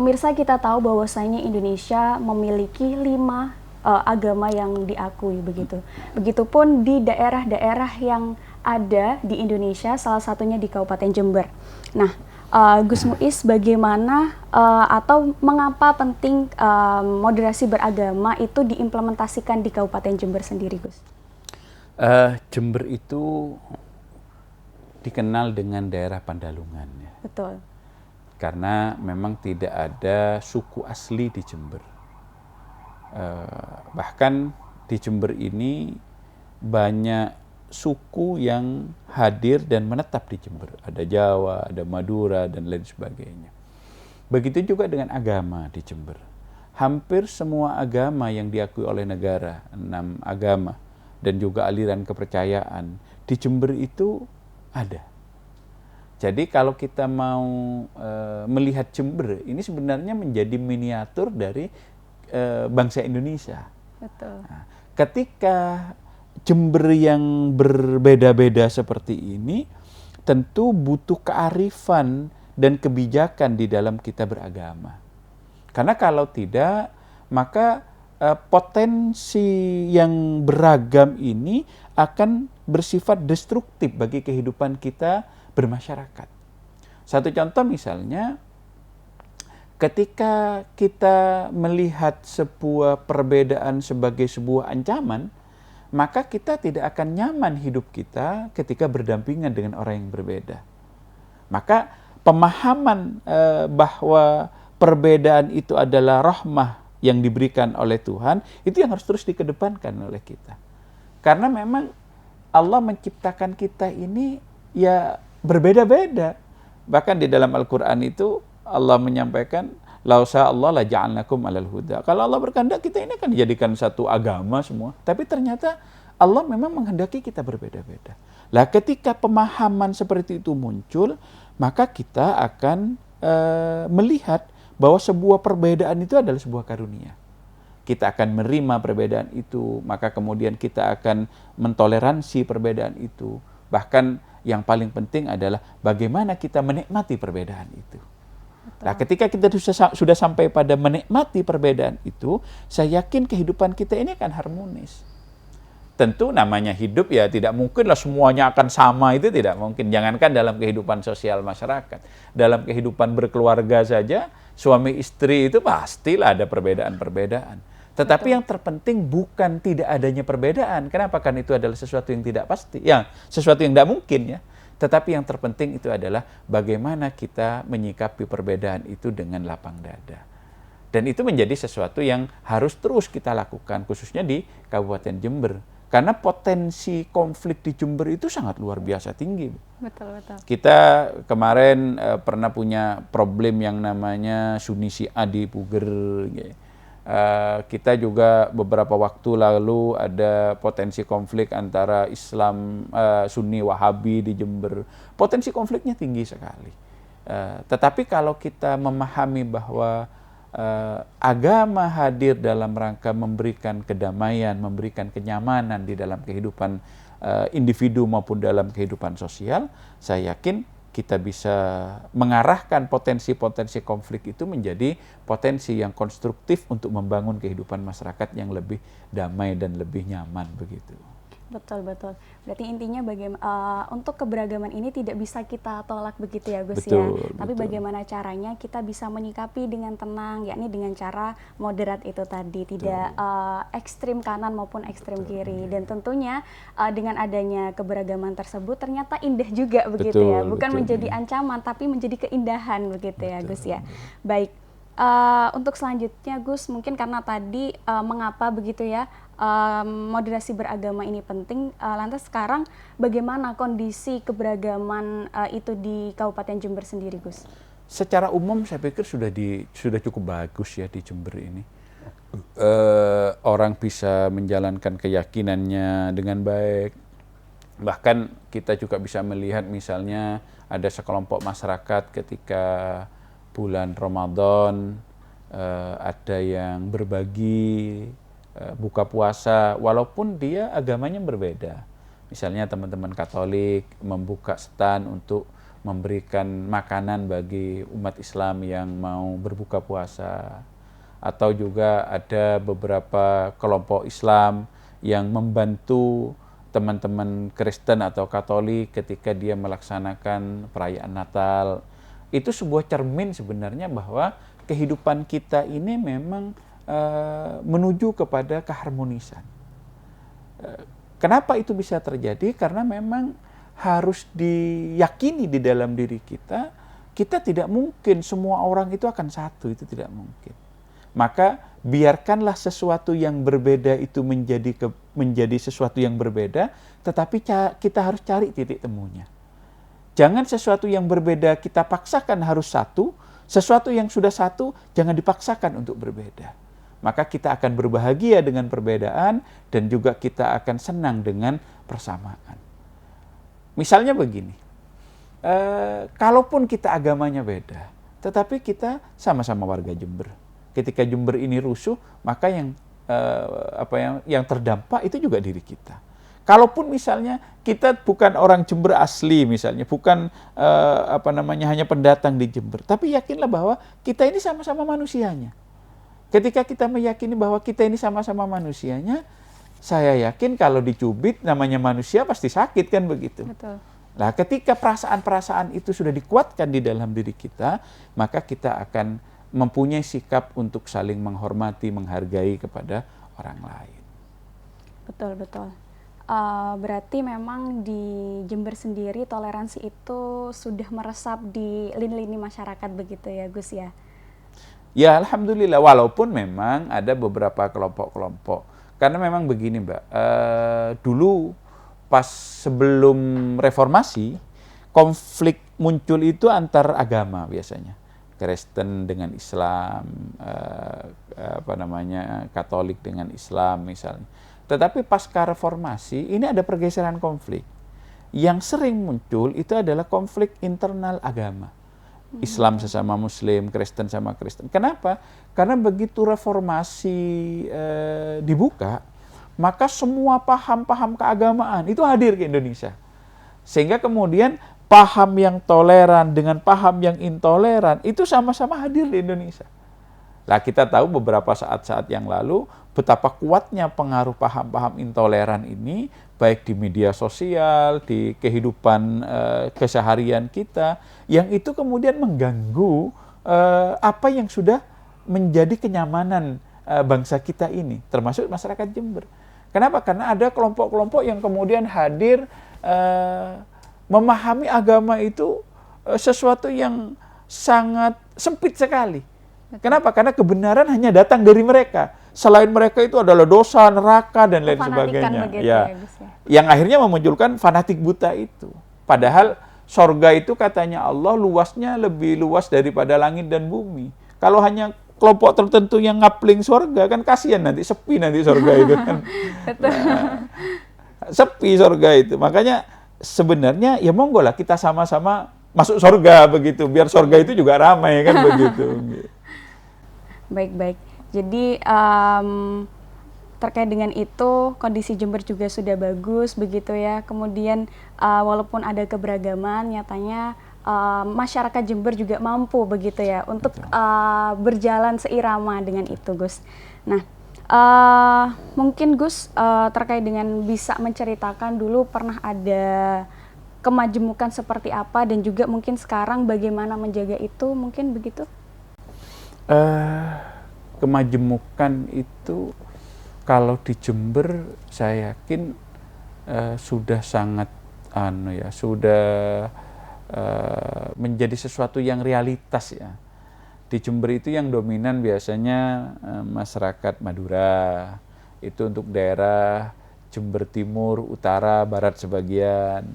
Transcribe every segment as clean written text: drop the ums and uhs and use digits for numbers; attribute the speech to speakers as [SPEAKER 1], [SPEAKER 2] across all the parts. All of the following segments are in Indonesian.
[SPEAKER 1] pemirsa, kita tahu bahwasanya Indonesia memiliki 5 agama yang diakui begitu. Begitupun di daerah-daerah yang ada di Indonesia, salah satunya di Kabupaten Jember. Nah, Gus Muiz, bagaimana atau mengapa penting moderasi beragama itu diimplementasikan di Kabupaten Jember sendiri, Gus?
[SPEAKER 2] Jember itu dikenal dengan daerah Pandalungan, ya.
[SPEAKER 1] Betul.
[SPEAKER 2] Karena memang tidak ada suku asli di Jember. Bahkan di Jember ini banyak suku yang hadir dan menetap di Jember. Ada Jawa, ada Madura, dan lain sebagainya. Begitu juga dengan agama di Jember. Hampir semua agama yang diakui oleh negara, 6 agama, dan juga aliran kepercayaan, di Jember itu ada. Jadi kalau kita mau melihat Jember, ini sebenarnya menjadi miniatur dari bangsa Indonesia.
[SPEAKER 1] Betul.
[SPEAKER 2] Nah, ketika Jember yang berbeda-beda seperti ini, tentu butuh kearifan dan kebijakan di dalam kita beragama. Karena kalau tidak, maka potensi yang beragam ini akan bersifat destruktif bagi kehidupan kita bermasyarakat. Satu contoh misalnya, ketika kita melihat sebuah perbedaan sebagai sebuah ancaman, maka kita tidak akan nyaman hidup kita ketika berdampingan dengan orang yang berbeda. Maka pemahaman bahwa perbedaan itu adalah rahmah yang diberikan oleh Tuhan, itu yang harus terus dikedepankan oleh kita. Karena memang Allah menciptakan kita ini ya berbeda-beda. Bahkan di dalam Al-Quran itu Allah menyampaikan, "Lau Allah la ja'alnakum alal huda." Kalau Allah berkehendak, kita ini akan dijadikan satu agama semua. Tapi ternyata Allah memang menghendaki kita berbeda-beda. Lah ketika pemahaman seperti itu muncul, maka kita akan melihat bahwa sebuah perbedaan itu adalah sebuah karunia. Kita akan menerima perbedaan itu, maka kemudian kita akan mentoleransi perbedaan itu. Bahkan yang paling penting adalah bagaimana kita menikmati perbedaan itu. Betul. Nah, ketika kita sudah sampai pada menikmati perbedaan itu, saya yakin kehidupan kita ini akan harmonis. Tentu namanya hidup ya tidak mungkinlah semuanya akan sama, itu tidak mungkin. Jangankan dalam kehidupan sosial masyarakat, dalam kehidupan berkeluarga saja, suami istri itu pastilah ada perbedaan-perbedaan. Tetapi Betul. Yang terpenting bukan tidak adanya perbedaan. Kenapa? Kan itu adalah sesuatu yang tidak pasti, ya, sesuatu yang tidak mungkin, ya. Tetapi yang terpenting itu adalah bagaimana kita menyikapi perbedaan itu dengan lapang dada. Dan itu menjadi sesuatu yang harus terus kita lakukan, khususnya di Kabupaten Jember. Karena potensi konflik di Jember itu sangat luar biasa tinggi.
[SPEAKER 1] Betul, betul.
[SPEAKER 2] Kita kemarin pernah punya problem yang namanya Sunni Syiah di Puger. Kita juga beberapa waktu lalu ada potensi konflik antara Islam Sunni Wahabi di Jember. Potensi konfliknya tinggi sekali. Tetapi kalau kita memahami bahwa agama hadir dalam rangka memberikan kedamaian, memberikan kenyamanan di dalam kehidupan individu maupun dalam kehidupan sosial, saya yakin kita bisa mengarahkan potensi-potensi konflik itu menjadi potensi yang konstruktif untuk membangun kehidupan masyarakat yang lebih damai dan lebih nyaman, begitu.
[SPEAKER 1] Betul, betul. Berarti intinya untuk keberagaman ini tidak bisa kita tolak begitu ya, Gus,
[SPEAKER 2] betul,
[SPEAKER 1] ya. Tapi
[SPEAKER 2] betul.
[SPEAKER 1] Bagaimana caranya kita bisa menyikapi dengan tenang, yakni dengan cara moderat itu tadi, tidak ekstrim kanan maupun ekstrim kiri. Dan tentunya dengan adanya keberagaman tersebut ternyata indah juga begitu, ya. Bukan menjadi ancaman tapi menjadi keindahan begitu, ya, Gus, ya. Baik. Untuk selanjutnya, Gus, mungkin karena tadi mengapa begitu ya moderasi beragama ini penting, lantas sekarang bagaimana kondisi keberagaman itu di Kabupaten Jember sendiri, Gus?
[SPEAKER 2] Secara umum saya pikir sudah cukup bagus ya di Jember ini. Orang bisa menjalankan keyakinannya dengan baik. Bahkan kita juga bisa melihat misalnya ada sekelompok masyarakat ketika bulan Ramadan ada yang berbagi buka puasa walaupun dia agamanya berbeda. Misalnya teman-teman Katolik membuka stand untuk memberikan makanan bagi umat Islam yang mau berbuka puasa, atau juga ada beberapa kelompok Islam yang membantu teman-teman Kristen atau Katolik ketika dia melaksanakan perayaan Natal. Itu sebuah cermin sebenarnya bahwa kehidupan kita ini memang menuju kepada keharmonisan. Kenapa itu bisa terjadi? Karena memang harus diyakini di dalam diri kita, kita tidak mungkin semua orang itu akan satu, itu tidak mungkin. Maka biarkanlah sesuatu yang berbeda itu menjadi sesuatu yang berbeda, tetapi kita harus cari titik temunya. Jangan sesuatu yang berbeda kita paksakan harus satu, sesuatu yang sudah satu jangan dipaksakan untuk berbeda. Maka kita akan berbahagia dengan perbedaan dan juga kita akan senang dengan persamaan. Misalnya begini, kalaupun kita agamanya beda, tetapi kita sama-sama warga Jember. Ketika Jember ini rusuh, maka yang terdampak itu juga diri kita. Kalaupun misalnya kita bukan orang Jember asli, misalnya bukan hanya pendatang di Jember, tapi yakinlah bahwa kita ini sama-sama manusianya. Ketika kita meyakini bahwa kita ini sama-sama manusianya, saya yakin kalau dicubit namanya manusia pasti sakit, kan begitu.
[SPEAKER 1] Betul.
[SPEAKER 2] Nah, ketika perasaan-perasaan itu sudah dikuatkan di dalam diri kita, maka kita akan mempunyai sikap untuk saling menghormati, menghargai kepada orang lain.
[SPEAKER 1] Betul, betul. Berarti memang di Jember sendiri toleransi itu sudah meresap di lini-lini masyarakat begitu ya, Gus ya?
[SPEAKER 2] Ya, alhamdulillah, walaupun memang ada beberapa kelompok-kelompok. Karena memang begini, Mbak, dulu pas sebelum reformasi, konflik muncul itu antar agama biasanya. Kristen dengan Islam, Katolik dengan Islam misalnya. Tetapi pasca reformasi ini ada pergeseran konflik. Yang sering muncul itu adalah konflik internal agama. Islam sesama Muslim, Kristen sama Kristen. Kenapa? Karena begitu reformasi dibuka, maka semua paham-paham keagamaan itu hadir ke Indonesia. Sehingga kemudian paham yang toleran dengan paham yang intoleran itu sama-sama hadir di Indonesia. Nah, kita tahu beberapa saat-saat yang lalu betapa kuatnya pengaruh paham-paham intoleran ini, baik di media sosial, di kehidupan keseharian kita, yang itu kemudian mengganggu apa yang sudah menjadi kenyamanan bangsa kita ini, termasuk masyarakat Jember. Kenapa? Karena ada kelompok-kelompok yang kemudian hadir memahami agama itu sesuatu yang sangat sempit sekali. Kenapa? Karena kebenaran hanya datang dari mereka. Selain mereka itu adalah dosa, neraka, dan lain sebagainya. Ya. Yang akhirnya memunculkan fanatik buta itu. Padahal sorga itu katanya Allah luasnya lebih luas daripada langit dan bumi. Kalau hanya kelompok tertentu yang ngapling sorga, kan kasihan nanti, sepi nanti sorga itu kan. Sepi sorga itu. Makanya sebenarnya ya monggo lah kita sama-sama masuk sorga begitu. Biar sorga itu juga ramai kan begitu.
[SPEAKER 1] Baik-baik. Jadi terkait dengan itu kondisi Jember juga sudah bagus begitu ya. Kemudian walaupun ada keberagaman, nyatanya masyarakat Jember juga mampu begitu ya untuk berjalan seirama dengan itu, Gus. Nah, mungkin Gus terkait dengan bisa menceritakan dulu pernah ada kemajemukan seperti apa dan juga mungkin sekarang bagaimana menjaga itu, mungkin begitu?
[SPEAKER 2] Kemajemukan itu kalau di Jember saya yakin sudah sangat sudah menjadi sesuatu yang realitas ya. Di Jember itu yang dominan biasanya masyarakat Madura, itu untuk daerah Jember Timur, Utara, Barat sebagian.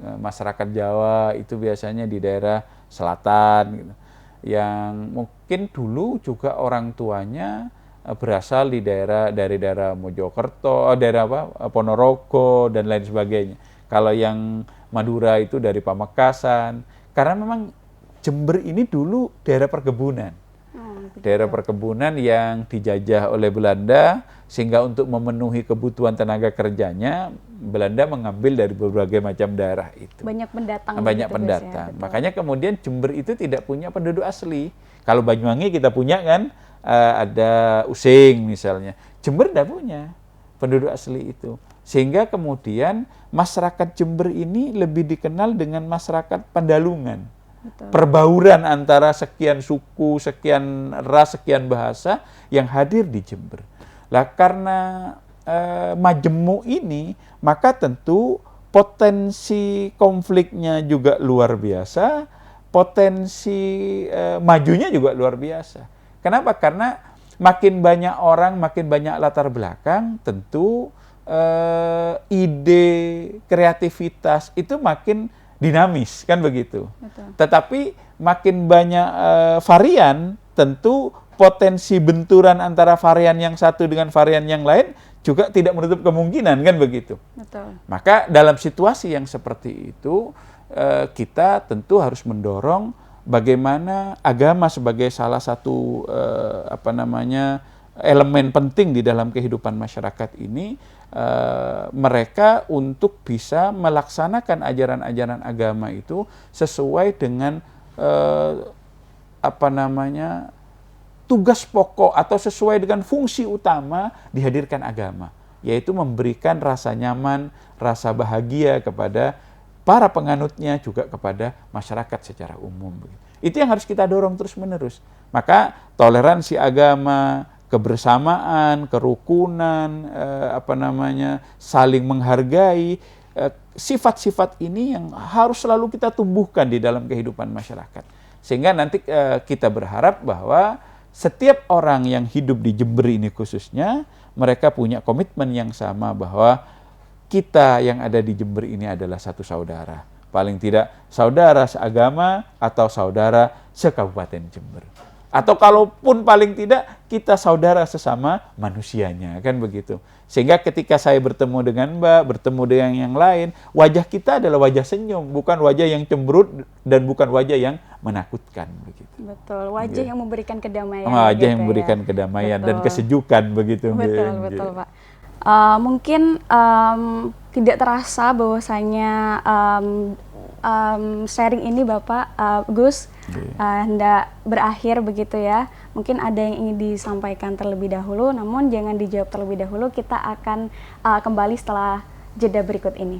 [SPEAKER 2] Masyarakat Jawa itu biasanya di daerah selatan gitu. Yang mungkin dulu juga orang tuanya berasal dari daerah Mojokerto, Ponorogo dan lain sebagainya. Kalau yang Madura itu dari Pamekasan. Karena memang Jember ini dulu daerah perkebunan. Daerah perkebunan yang dijajah oleh Belanda, sehingga untuk memenuhi kebutuhan tenaga kerjanya Belanda mengambil dari berbagai macam daerah itu.
[SPEAKER 1] Banyak pendatang.
[SPEAKER 2] Banyak
[SPEAKER 1] gitu,
[SPEAKER 2] pendatang.
[SPEAKER 1] Gus, ya,
[SPEAKER 2] Makanya kemudian Jember itu tidak punya penduduk asli. Kalau Banyuwangi kita punya kan, ada Using misalnya. Jember tidak punya penduduk asli itu. Sehingga kemudian masyarakat Jember ini lebih dikenal dengan masyarakat Pandalungan.
[SPEAKER 1] Betul.
[SPEAKER 2] Perbauran antara sekian suku, sekian ras, sekian bahasa yang hadir di Jember. Lah karena majemuk ini, maka tentu potensi konfliknya juga luar biasa, potensi majunya juga luar biasa. Kenapa? Karena makin banyak orang, makin banyak latar belakang, tentu ide kreativitas itu makin dinamis, kan begitu.
[SPEAKER 1] Betul.
[SPEAKER 2] Tetapi makin banyak varian, tentu potensi benturan antara varian yang satu dengan varian yang lain juga tidak menutup kemungkinan, kan begitu.
[SPEAKER 1] Betul.
[SPEAKER 2] Maka dalam situasi yang seperti itu, kita tentu harus mendorong bagaimana agama sebagai salah satu elemen penting di dalam kehidupan masyarakat ini, mereka untuk bisa melaksanakan ajaran-ajaran agama itu sesuai dengan tugas pokok atau sesuai dengan fungsi utama dihadirkan agama, yaitu memberikan rasa nyaman, rasa bahagia kepada para penganutnya, juga kepada masyarakat secara umum. Itu yang harus kita dorong terus-menerus. Maka toleransi agama, kebersamaan, kerukunan, saling menghargai, sifat-sifat ini yang harus selalu kita tumbuhkan di dalam kehidupan masyarakat. Sehingga nanti kita berharap bahwa setiap orang yang hidup di Jember ini khususnya, mereka punya komitmen yang sama bahwa kita yang ada di Jember ini adalah satu saudara. Paling tidak saudara seagama atau saudara sekabupaten Jember. Atau kalaupun paling tidak kita saudara sesama manusianya, kan begitu. Sehingga ketika saya bertemu dengan Mbak, bertemu dengan yang lain, wajah kita adalah wajah senyum, bukan wajah yang cemberut dan bukan wajah yang menakutkan, begitu.
[SPEAKER 1] Betul, wajah yang memberikan kedamaian.
[SPEAKER 2] Wajah
[SPEAKER 1] gitu
[SPEAKER 2] yang memberikan kedamaian dan kesejukan, begitu.
[SPEAKER 1] Betul, Pak. Mungkin tidak terasa bahwasanya sharing ini Bapak Gus hendak berakhir begitu ya. Mungkin ada yang ingin disampaikan terlebih dahulu, namun jangan dijawab terlebih dahulu. Kita akan kembali setelah jeda berikut ini.